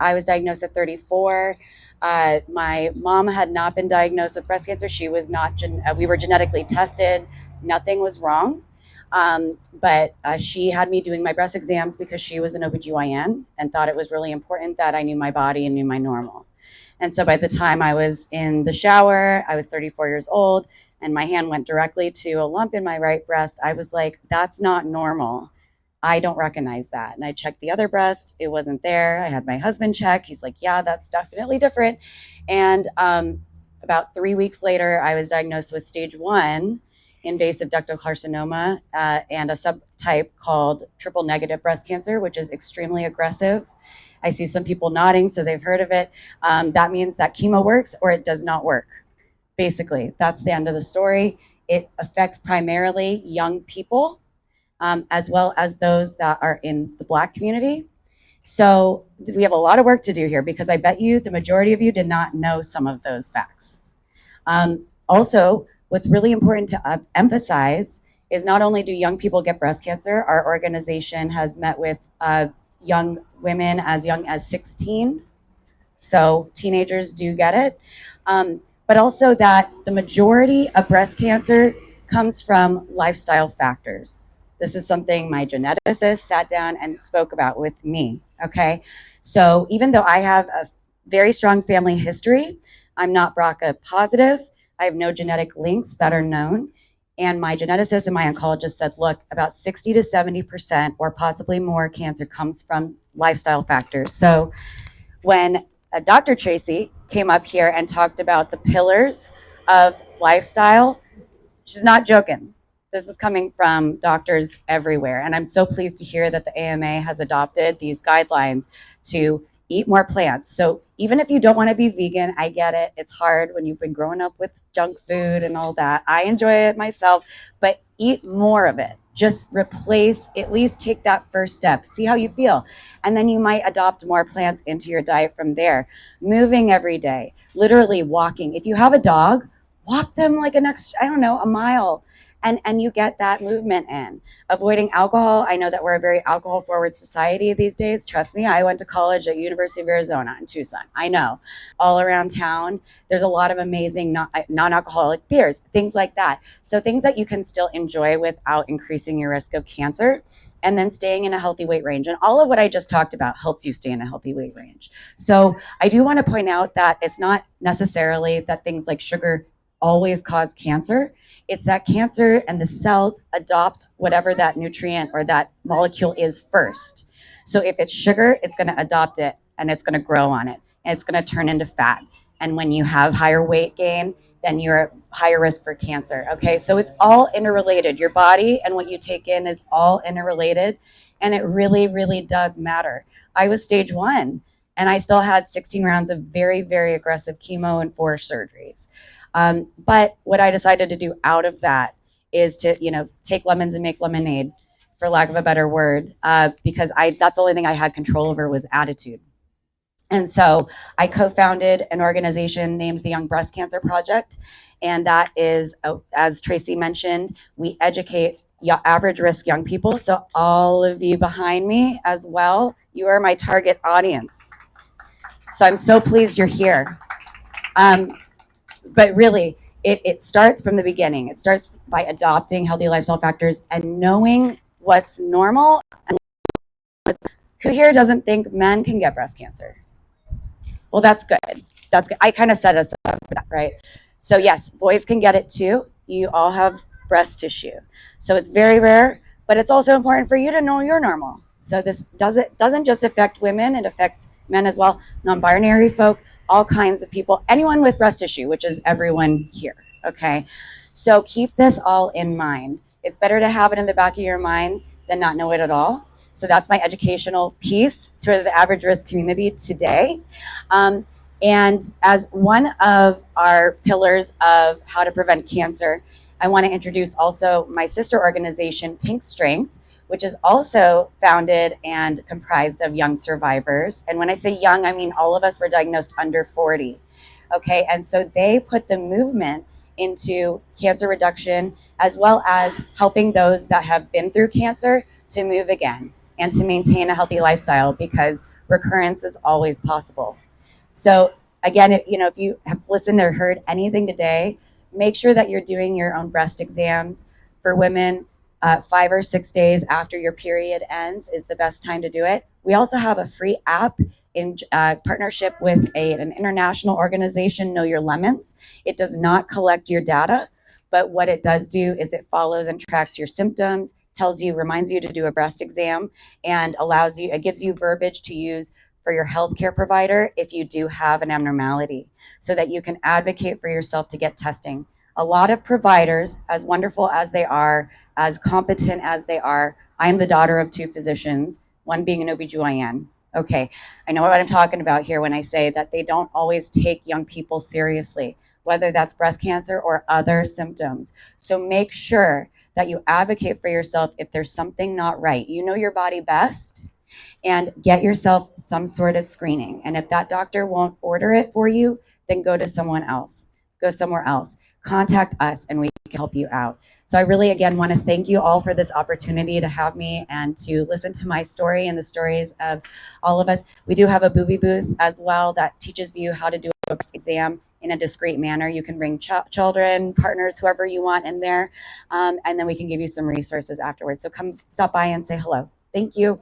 I was diagnosed at 34. My mom had not been diagnosed with breast cancer. She was not, we were genetically tested. Nothing was wrong. But she had me doing my breast exams because she was an OBGYN and thought it was really important that I knew my body and knew my normal. And so by the time I was in the shower, I was 34 years old, and my hand went directly to a lump in my right breast. I was like, that's not normal. I don't recognize that. And I checked the other breast. It wasn't there. I had my husband check. He's like, yeah, that's definitely different. And about 3 weeks later, I was diagnosed with stage 1 invasive ductal carcinoma and a subtype called triple negative breast cancer, which is extremely aggressive. I see some people nodding, so they've heard of it. That means that chemo works or it does not work. Basically, that's the end of the story. It affects primarily young people, as well as those that are in the Black community. So we have a lot of work to do here because I bet you the majority of you did not know some of those facts. Also, what's really important to emphasize is not only do young people get breast cancer, our organization has met with young women as young as 16. So teenagers do get it. But also that the majority of breast cancer comes from lifestyle factors. This is something my geneticist sat down and spoke about with me, okay? So even though I have a very strong family history, I'm not BRCA positive, I have no genetic links that are known, and my geneticist and my oncologist said, look, about 60 to 70% or possibly more cancer comes from lifestyle factors. So when Dr. Tracy came up here and talked about the pillars of lifestyle, she's not joking. This is coming from doctors everywhere. And I'm so pleased to hear that the AMA has adopted these guidelines to eat more plants. So even if you don't want to be vegan, I get it. It's hard when you've been growing up with junk food and all that. I enjoy it myself, but eat more of it. Just replace, at least take that first step. See how you feel. And then you might adopt more plants into your diet from there. Moving every day, literally walking. If you have a dog, walk them like a mile. And you get that movement in. Avoiding alcohol. I know that we're a very alcohol forward society these days. Trust me, I went to college at University of Arizona in Tucson. I know. All around town, there's a lot of amazing non-alcoholic beers, things like that. So things that you can still enjoy without increasing your risk of cancer. And then staying in a healthy weight range. And all of what I just talked about helps you stay in a healthy weight range. So I do want to point out that it's not necessarily that things like sugar always cause cancer. It's that cancer and the cells adopt whatever that nutrient or that molecule is first. So if it's sugar, it's going to adopt it and it's going to grow on it and it's going to turn into fat. And when you have higher weight gain, then you're at higher risk for cancer. Okay, so it's all interrelated. Your body and what you take in is all interrelated, and it really, really does matter. I was stage 1, and I still had 16 rounds of very, very aggressive chemo and 4 surgeries. But what I decided to do out of that is to, take lemons and make lemonade, for lack of a better word, because that's the only thing I had control over was attitude. And so I co-founded an organization named the Young Breast Cancer Project. And that is, as Tracy mentioned, we educate average risk young people. So all of you behind me as well, you are my target audience. So I'm so pleased you're here. But really, it starts from the beginning. It starts by adopting healthy lifestyle factors and knowing what's normal. And who here doesn't think men can get breast cancer? Well, that's good. That's good. I kind of set us up for that, right? So yes, boys can get it too. You all have breast tissue. So it's very rare, but it's also important for you to know you're normal. So this doesn't just affect women, it affects men as well, non-binary folk, all kinds of people, anyone with breast tissue, which is everyone here, okay? So keep this all in mind. It's better to have it in the back of your mind than not know it at all. So that's my educational piece to the average risk community today. And as one of our pillars of how to prevent cancer, I want to introduce also my sister organization, Pink Strength, which is also founded and comprised of young survivors. And when I say young, I mean all of us were diagnosed under 40. Okay, and so they put the movement into cancer reduction as well as helping those that have been through cancer to move again and to maintain a healthy lifestyle, because recurrence is always possible. So again, if you have listened or heard anything today, make sure that you're doing your own breast exams. For women, 5 or 6 days after your period ends is the best time to do it. We also have a free app in partnership with an international organization, Know Your Lemons. It does not collect your data, but what it does do is it follows and tracks your symptoms, reminds you to do a breast exam, and it gives you verbiage to use for your healthcare provider if you do have an abnormality, so that you can advocate for yourself to get testing. A lot of providers, as wonderful as they are, as competent as they are, I'm the daughter of two physicians, one being an OBGYN. Okay, I know what I'm talking about here when I say that they don't always take young people seriously, whether that's breast cancer or other symptoms. So make sure that you advocate for yourself if there's something not right. You know your body best, and get yourself some sort of screening. And if that doctor won't order it for you, then go to someone else. Go somewhere else. Contact us and we can help you out. So I really, again, want to thank you all for this opportunity to have me and to listen to my story and the stories of all of us. We do have a booby booth as well that teaches you how to do a exam in a discreet manner. You can bring children, partners, whoever you want in there, and then we can give you some resources afterwards. So come stop by and say hello. Thank you.